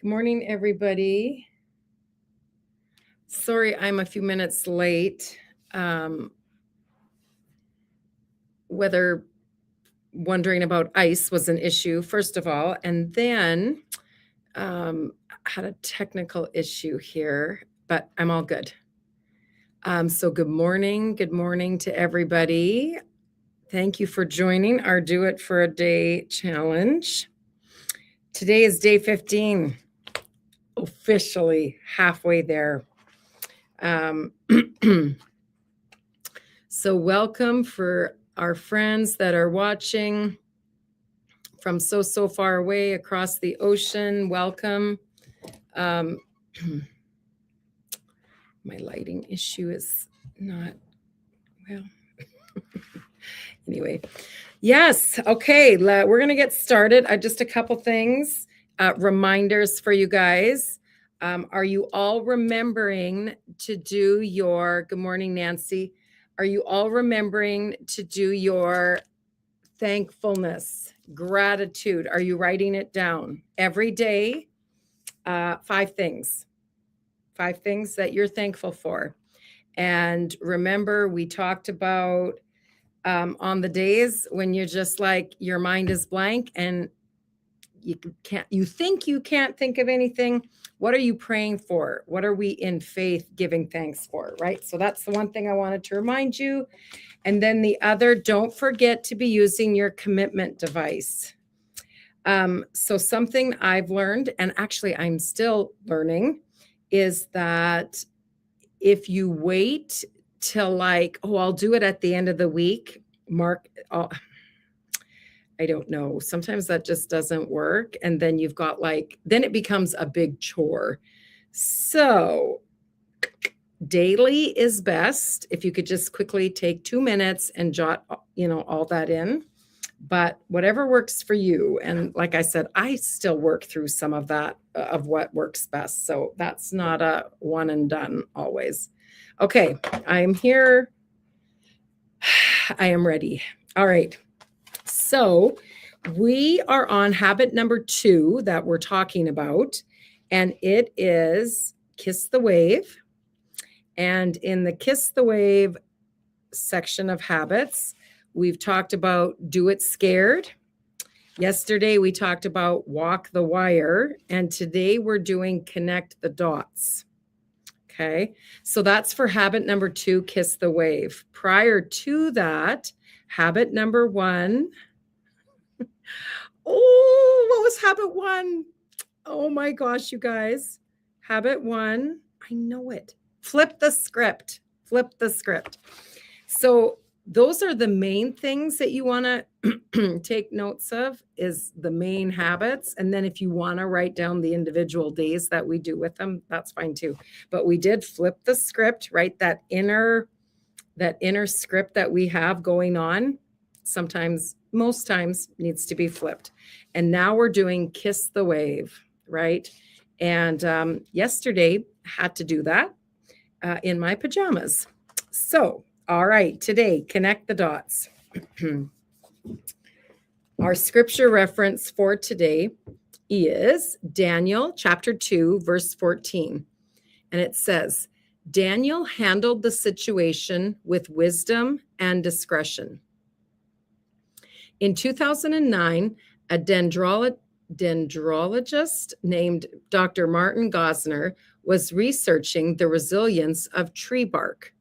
Good morning, everybody. Sorry, I'm a few minutes late. Whether wondering about ice was an issue, first of all, and then had a technical issue here, but I'm all good. So good morning to everybody. Thank you for joining our Do It for a Day challenge. Today is day 15, officially halfway there. So welcome for our friends that are watching from so far away across the ocean. Welcome. My lighting issue is not, well, anyway. Yes, okay, we're going to get started. Just a couple things, reminders for you guys. Are you all remembering to do your, good morning, Nancy. Are you all remembering to do your thankfulness, gratitude? Are you writing it down every day? 5 things that you're thankful for. And remember, we talked about on the days when you're just like, your mind is blank and you think you can't think of anything. What are you praying for? What are we in faith giving thanks for, right? So that's the one thing I wanted to remind you. And then the other, don't forget to be using your commitment device. So something I've learned, and actually I'm still learning, is that if you wait till like, oh, I'll do it at the end of the week, I don't know. Sometimes that just doesn't work. And then you've got then it becomes a big chore. So daily is best. If you could just quickly take 2 minutes and jot, all that in, but whatever works for you. And like I said, I still work through some of that, of what works best. So that's not a one and done always. Okay, I'm here. I am ready. All right. So we are on habit number 2 that we're talking about, and it is Kiss the Wave. And in the Kiss the Wave section of habits, we've talked about Do It Scared. Yesterday, we talked about Walk the Wire, and today we're doing Connect the Dots. Okay, so that's for habit number 2, Kiss the Wave. Prior to that, habit number 1. Oh, what was habit 1? Oh my gosh, you guys. Habit 1, I know it. Flip the script. So those are the main things that you want to take notes of, is the main habits. And then if you want to write down the individual days that we do with them, that's fine too. But we did flip the script, right? That inner script that we have going on, sometimes, most times, needs to be flipped. And now we're doing Kiss the Wave, right? And yesterday had to do that in my pajamas. So, all right, today, connect the dots. Our scripture reference for today is Daniel chapter 2, verse 14. And it says, Daniel handled the situation with wisdom and discretion. In 2009, a dendrologist named Dr. Martin Gosner was researching the resilience of tree bark.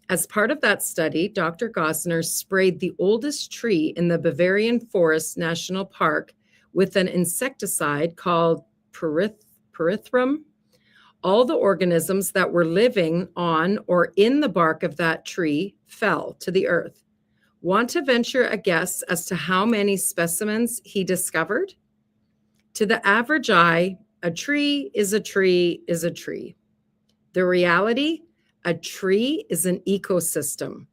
As part of that study, Dr. Gosner sprayed the oldest tree in the Bavarian Forest National Park with an insecticide called pyrethrum. All the organisms that were living on or in the bark of that tree fell to the earth. Want to venture a guess as to how many specimens he discovered? To the average eye, a tree is a tree is a tree. The reality, a tree is an ecosystem.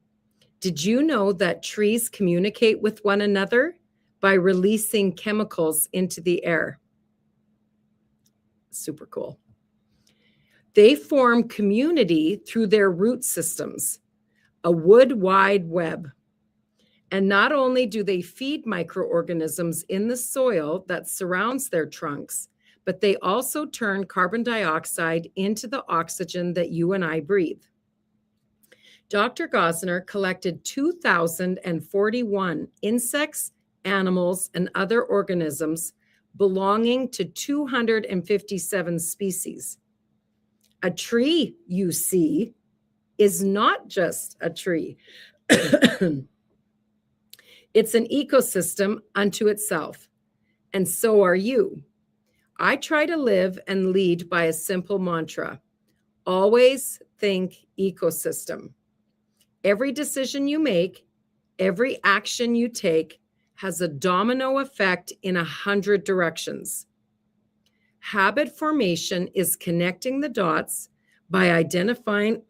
Did you know that trees communicate with one another by releasing chemicals into the air? Super cool. They form community through their root systems, a wood wide web. And not only do they feed microorganisms in the soil that surrounds their trunks, but they also turn carbon dioxide into the oxygen that you and I breathe. Dr. Gosner collected 2,041 insects, animals, and other organisms belonging to 257 species. A tree, you see, is not just a tree. It's an ecosystem unto itself, and so are you. I try to live and lead by a simple mantra: always think ecosystem. Every decision you make, every action you take has a domino effect in 100 directions. Habit formation is connecting the dots by identifying,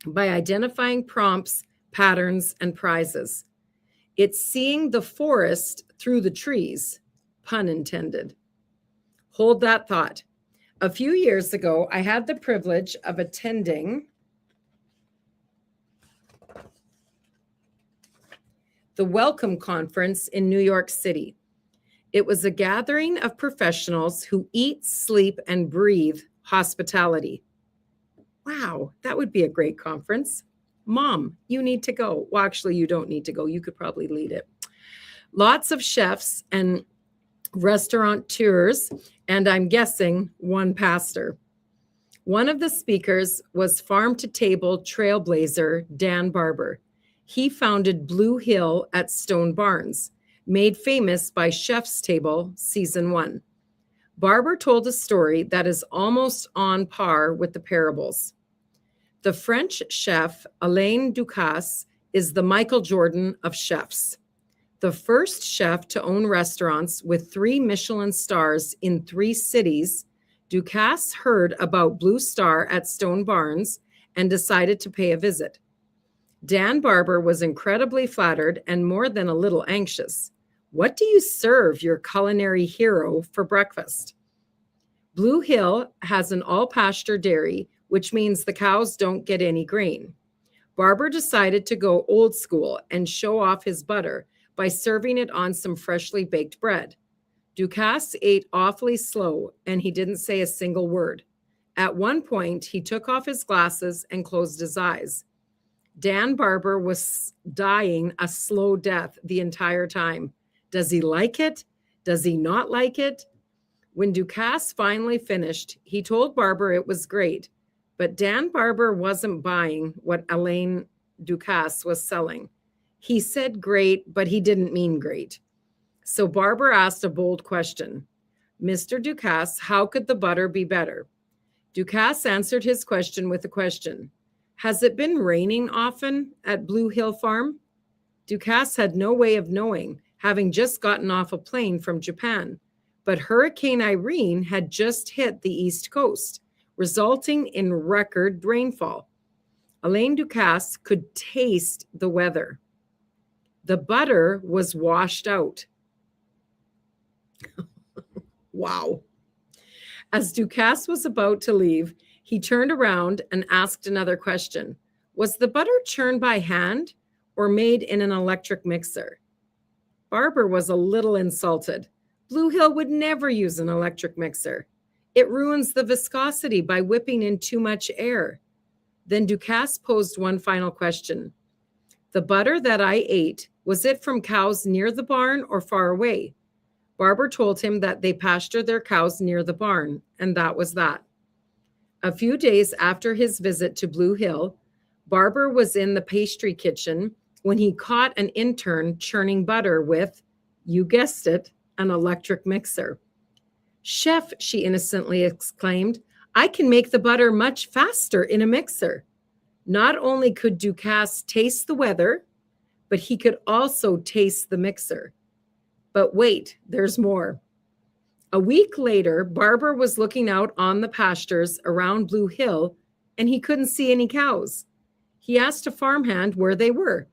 by identifying prompts, patterns, and prizes. It's seeing the forest through the trees, pun intended. Hold that thought. A few years ago, I had the privilege of attending the Welcome Conference in New York City. It was a gathering of professionals who eat, sleep, and breathe hospitality. Wow, that would be a great conference. Mom, you need to go. Well, actually, you don't need to go. You could probably lead it. Lots of chefs and restaurateurs, and I'm guessing one pastor. One of the speakers was farm-to-table trailblazer Dan Barber. He founded Blue Hill at Stone Barns, made famous by Chef's Table Season 1. Barber told a story that is almost on par with the parables. The French chef Alain Ducasse is the Michael Jordan of chefs. The first chef to own restaurants with 3 Michelin stars in 3 cities, Ducasse heard about Blue Star at Stone Barns and decided to pay a visit. Dan Barber was incredibly flattered and more than a little anxious. What do you serve your culinary hero for breakfast? Blue Hill has an all-pasture dairy, which means the cows don't get any grain. Barber decided to go old school and show off his butter by serving it on some freshly baked bread. Ducasse ate awfully slow, and he didn't say a single word. At one point, he took off his glasses and closed his eyes. Dan Barber was dying a slow death the entire time. Does he like it? Does he not like it? When Ducasse finally finished, he told Barber it was great, but Dan Barber wasn't buying what Alain Ducasse was selling. He said great, but he didn't mean great. So Barber asked a bold question. Mr. Ducasse, how could the butter be better? Ducasse answered his question with a question. Has it been raining often at Blue Hill Farm? Ducasse had no way of knowing, having just gotten off a plane from Japan. But Hurricane Irene had just hit the East Coast, resulting in record rainfall. Alain Ducasse could taste the weather. The butter was washed out. Wow. As Ducasse was about to leave, he turned around and asked another question. Was the butter churned by hand or made in an electric mixer? Barber was a little insulted. Blue Hill would never use an electric mixer. It ruins the viscosity by whipping in too much air. Then Ducasse posed one final question. The butter that I ate, was it from cows near the barn or far away? Barber told him that they pasture their cows near the barn, and that was that. A few days after his visit to Blue Hill, Barber was in the pastry kitchen when he caught an intern churning butter with, you guessed it, an electric mixer. Chef, she innocently exclaimed, I can make the butter much faster in a mixer. Not only could Ducasse taste the weather, but he could also taste the mixer. But wait, there's more. A week later, Barber was looking out on the pastures around Blue Hill, and he couldn't see any cows. He asked a farmhand where they were.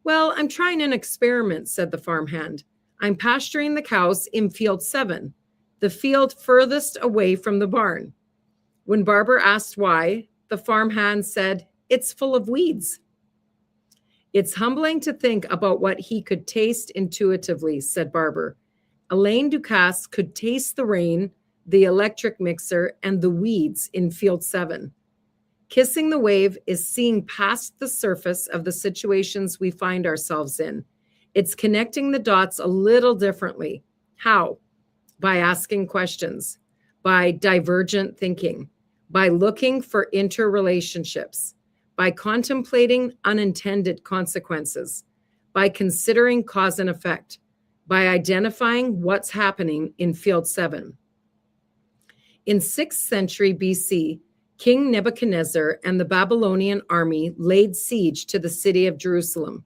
Well, I'm trying an experiment, said the farmhand. I'm pasturing the cows in field 7, the field furthest away from the barn. When Barber asked why, the farmhand said, it's full of weeds. It's humbling to think about what he could taste intuitively, said Barber. Alain Ducasse could taste the rain, the electric mixer, and the weeds in Field 7. Kissing the wave is seeing past the surface of the situations we find ourselves in. It's connecting the dots a little differently. How? By asking questions, by divergent thinking, by looking for interrelationships, by contemplating unintended consequences, by considering cause and effect, by identifying what's happening in Field 7. In 6th century BC, King Nebuchadnezzar and the Babylonian army laid siege to the city of Jerusalem.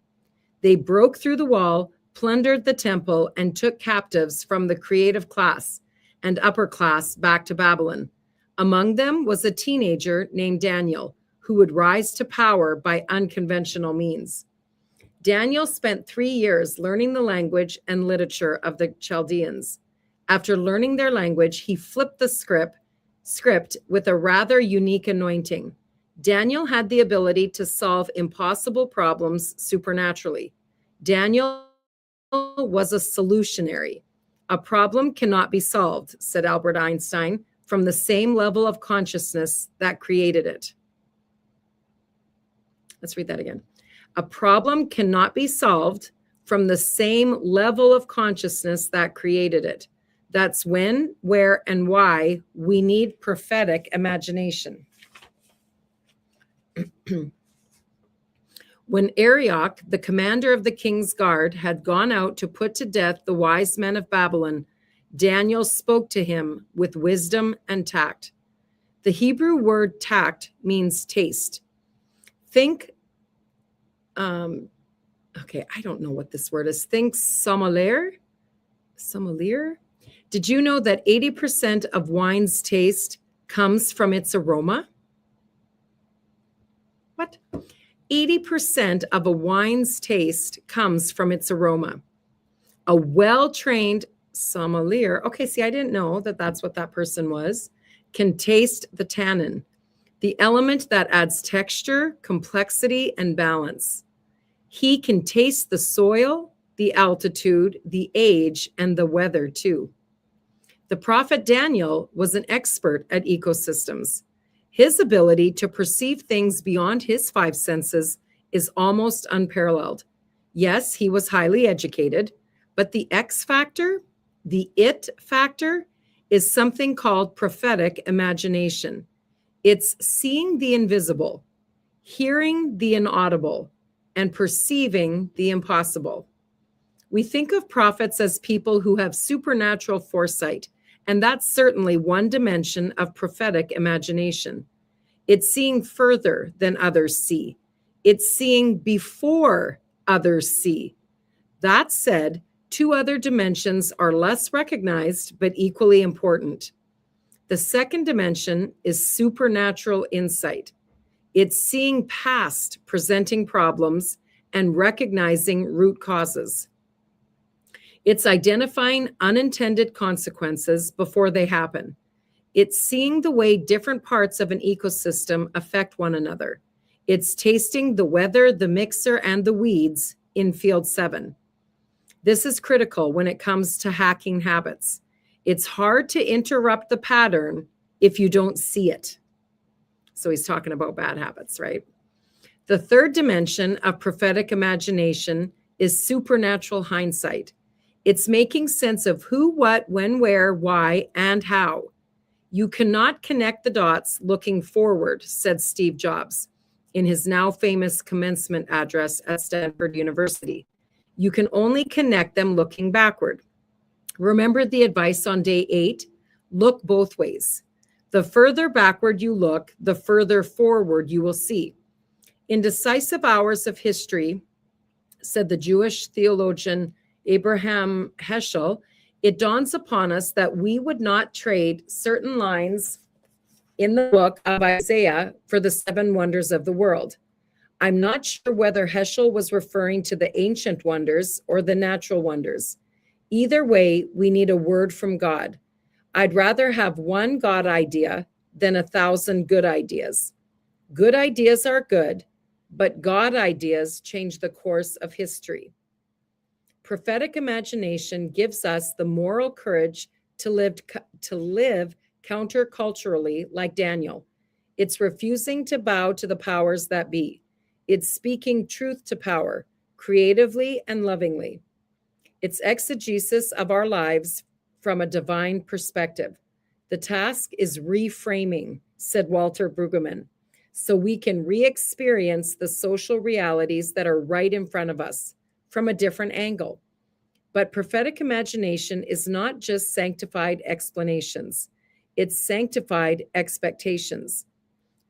They broke through the wall, plundered the temple, and took captives from the creative class and upper class back to Babylon. Among them was a teenager named Daniel, who would rise to power by unconventional means. Daniel spent 3 years learning the language and literature of the Chaldeans. After learning their language, he flipped the script with a rather unique anointing. Daniel had the ability to solve impossible problems supernaturally. Daniel was a solutionary. A problem cannot be solved, said Albert Einstein, from the same level of consciousness that created it. Let's read that again. A problem cannot be solved from the same level of consciousness that created it. That's when, where, and why we need prophetic imagination. When Arioch, the commander of the king's guard, had gone out to put to death the wise men of Babylon, Daniel spoke to him with wisdom and tact. The Hebrew word tact means taste. Think, I don't know what this word is. Think sommelier? Sommelier? Did you know that 80% of wine's taste comes from its aroma? What? 80% of a wine's taste comes from its aroma. A well-trained sommelier, okay, see, I didn't know that that's what that person was, can taste the tannin, the element that adds texture, complexity, and balance. He can taste the soil, the altitude, the age, and the weather too. The prophet Daniel was an expert at ecosystems. His ability to perceive things beyond his 5 senses is almost unparalleled. Yes, he was highly educated, but the X factor, the it factor, is something called prophetic imagination. It's seeing the invisible, hearing the inaudible, and perceiving the impossible. We think of prophets as people who have supernatural foresight, and that's certainly one dimension of prophetic imagination. It's seeing further than others see. It's seeing before others see. That said, 2 other dimensions are less recognized but equally important. The second dimension is supernatural insight. It's seeing past presenting problems and recognizing root causes. It's identifying unintended consequences before they happen. It's seeing the way different parts of an ecosystem affect one another. It's tasting the weather, the mixer, and the weeds in Field 7. This is critical when it comes to hacking habits. It's hard to interrupt the pattern if you don't see it. So he's talking about bad habits, right? The third dimension of prophetic imagination is supernatural hindsight. It's making sense of who, what, when, where, why, and how. You cannot connect the dots looking forward, said Steve Jobs in his now famous commencement address at Stanford University. You can only connect them looking backward. Remember the advice on day 8? Look both ways. The further backward you look, the further forward you will see. In decisive hours of history, said the Jewish theologian Abraham Heschel, it dawns upon us that we would not trade certain lines in the book of Isaiah for the 7 wonders of the world. I'm not sure whether Heschel was referring to the ancient wonders or the natural wonders. Either way, we need a word from God. I'd rather have one God idea than 1,000 good ideas. Good ideas are good, but God ideas change the course of history. Prophetic imagination gives us the moral courage to live counterculturally like Daniel. It's refusing to bow to the powers that be. It's speaking truth to power, creatively and lovingly. It's exegesis of our lives from a divine perspective. The task is reframing, said Walter Brueggemann, so we can re-experience the social realities that are right in front of us from a different angle. But prophetic imagination is not just sanctified explanations, it's sanctified expectations.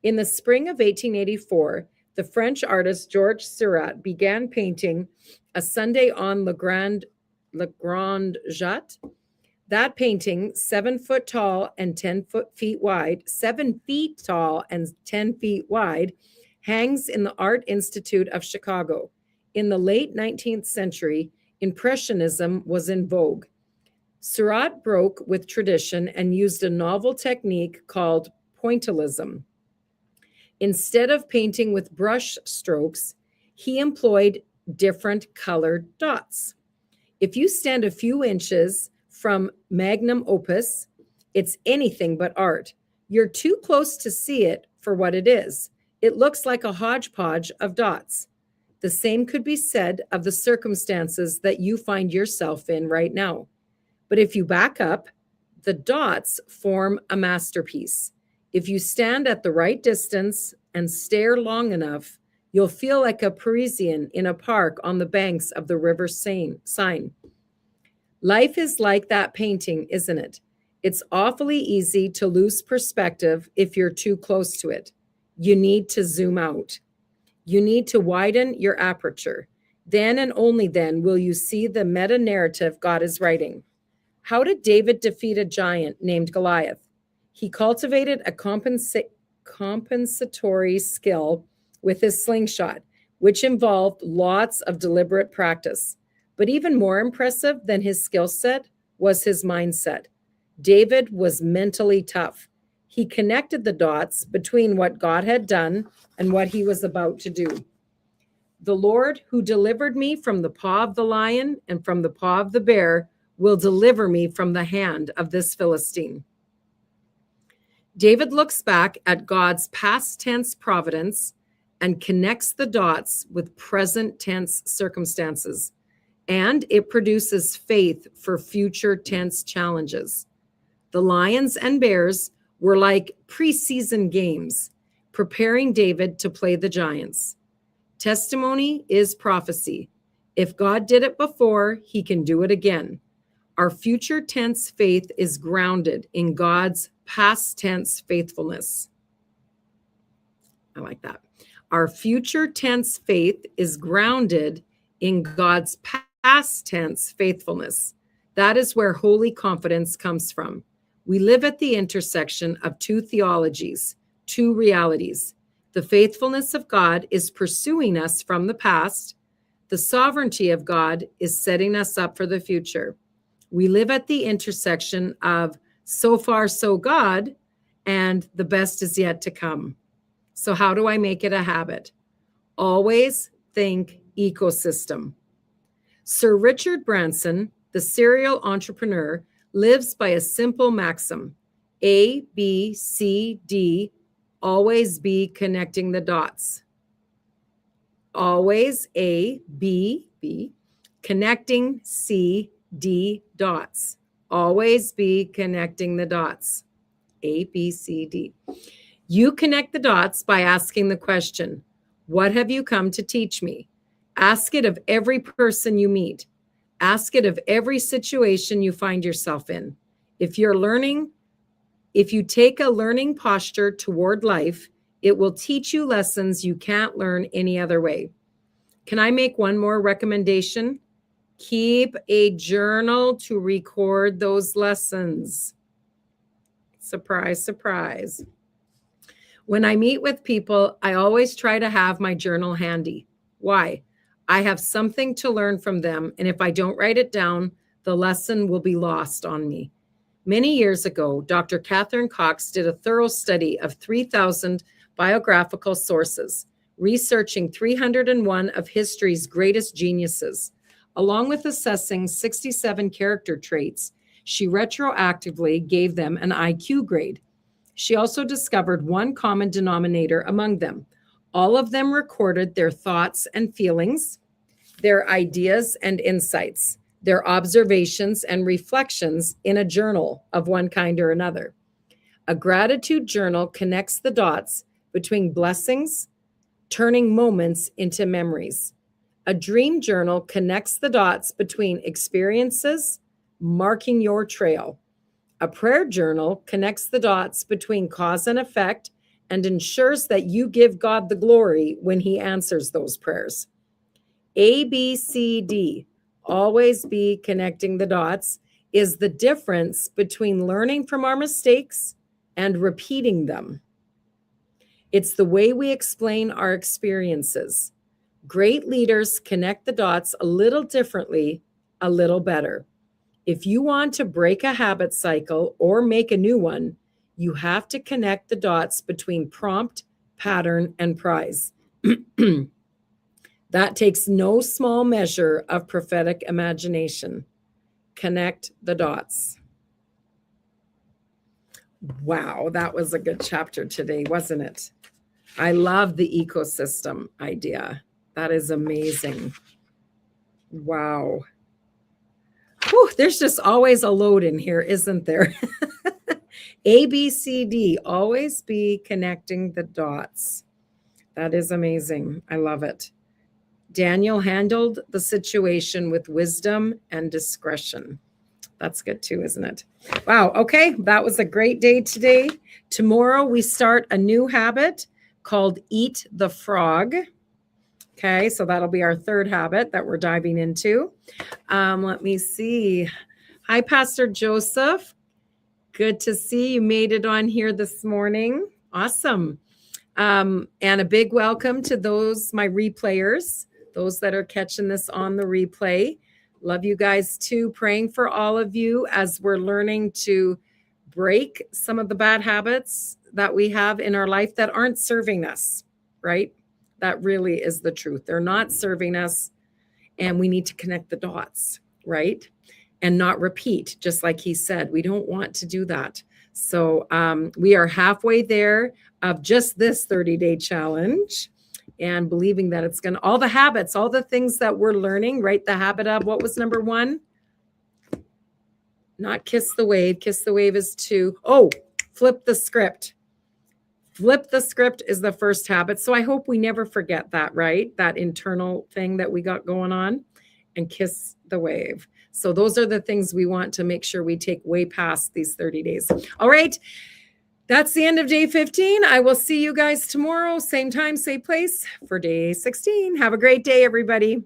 In the spring of 1884, the French artist Georges Seurat began painting a Sunday on Le Grand Jatte. That painting, 7 feet tall and 10 feet wide, 7 feet tall and 10 feet wide, hangs in the Art Institute of Chicago. In the late 19th century, Impressionism was in vogue. Seurat broke with tradition and used a novel technique called pointillism. Instead of painting with brush strokes, he employed different colored dots. If you stand a few inches from magnum opus, it's anything but art. You're too close to see it for what it is. It looks like a hodgepodge of dots. The same could be said of the circumstances that you find yourself in right now. But if you back up, the dots form a masterpiece. If you stand at the right distance and stare long enough, you'll feel like a Parisian in a park on the banks of the River Seine. Life is like that painting, isn't it? It's awfully easy to lose perspective if you're too close to it. You need to zoom out. You need to widen your aperture. Then and only then will you see the meta-narrative God is writing. How did David defeat a giant named Goliath? He cultivated a compensatory skill with his slingshot, which involved lots of deliberate practice. But even more impressive than his skill set was his mindset. David was mentally tough. He connected the dots between what God had done and what he was about to do. The Lord who delivered me from the paw of the lion and from the paw of the bear will deliver me from the hand of this Philistine. David looks back at God's past tense providence and connects the dots with present tense circumstances, and it produces faith for future tense challenges. The lions and bears were like preseason games, preparing David to play the giants. Testimony is prophecy. If God did it before, he can do it again. Our future tense faith is grounded in God's past tense faithfulness. I like that. Our future tense faith is grounded in God's past tense faithfulness. That is where holy confidence comes from. We live at the intersection of two theologies, two realities. The faithfulness of God is pursuing us from the past. The sovereignty of God is setting us up for the future. We live at the intersection of so far, so God, and the best is yet to come. So how do I make it a habit? Always think ecosystem. Sir Richard Branson, the serial entrepreneur, lives by a simple maxim: A, B, C, D, always be connecting the dots. Always A, B, connecting C, D, dots. Always be connecting the dots. A, B, C, D. You connect the dots by asking the question, what have you come to teach me? Ask it of every person you meet. Ask it of every situation you find yourself in. If you take a learning posture toward life, it will teach you lessons you can't learn any other way. Can I make one more recommendation? Keep a journal to record those lessons. Surprise, surprise. When I meet with people, I always try to have my journal handy. Why? I have something to learn from them, and if I don't write it down, the lesson will be lost on me. Many years ago, Dr. Catherine Cox did a thorough study of 3,000 biographical sources, researching 301 of history's greatest geniuses. Along with assessing 67 character traits, she retroactively gave them an IQ grade. She also discovered one common denominator among them. All of them recorded their thoughts and feelings, their ideas and insights, their observations and reflections in a journal of one kind or another. A gratitude journal connects the dots between blessings, turning moments into memories. A dream journal connects the dots between experiences, marking your trail. A prayer journal connects the dots between cause and effect and ensures that you give God the glory when he answers those prayers. ABCD, always be connecting the dots, is the difference between learning from our mistakes and repeating them. It's the way we explain our experiences. Great leaders connect the dots a little differently, a little better. If you want to break a habit cycle or make a new one, you have to connect the dots between prompt, pattern, and prize. That takes no small measure of prophetic imagination. Connect the dots. Wow, that was a good chapter today, wasn't it? I love the ecosystem idea. That is amazing. Wow. Whew, there's just always a load in here, isn't there? ABCD, always be connecting the dots. That is amazing. I love it. Daniel handled the situation with wisdom and discretion. That's good too, isn't it? Wow. Okay. That was a great day today. Tomorrow we start a new habit called Eat the Frog. Okay. So that'll be our third habit that we're diving into. Let me see. Hi, Pastor Joseph. Good to see you made it on here this morning. Awesome. And a big welcome to those, my replayers, those that are catching this on the replay. Love you guys too. Praying for all of you as we're learning to break some of the bad habits that we have in our life that aren't serving us, right? That really is the truth. They're not serving us, and we need to connect the dots, right? And not repeat, just like he said. We don't want to do that. So we are halfway there of just this 30-day challenge, and believing that it's going to, all the habits, all the things that we're learning, right? The habit of, what was number 1? Not kiss the wave. Kiss the wave is 2. Oh, flip the script. Flip the script is the first habit. So I hope we never forget that, right? That internal thing that we got going on, and kiss the wave. So those are the things we want to make sure we take way past these 30 days. All right. That's the end of day 15. I will see you guys tomorrow, same time, same place for day 16. Have a great day, everybody.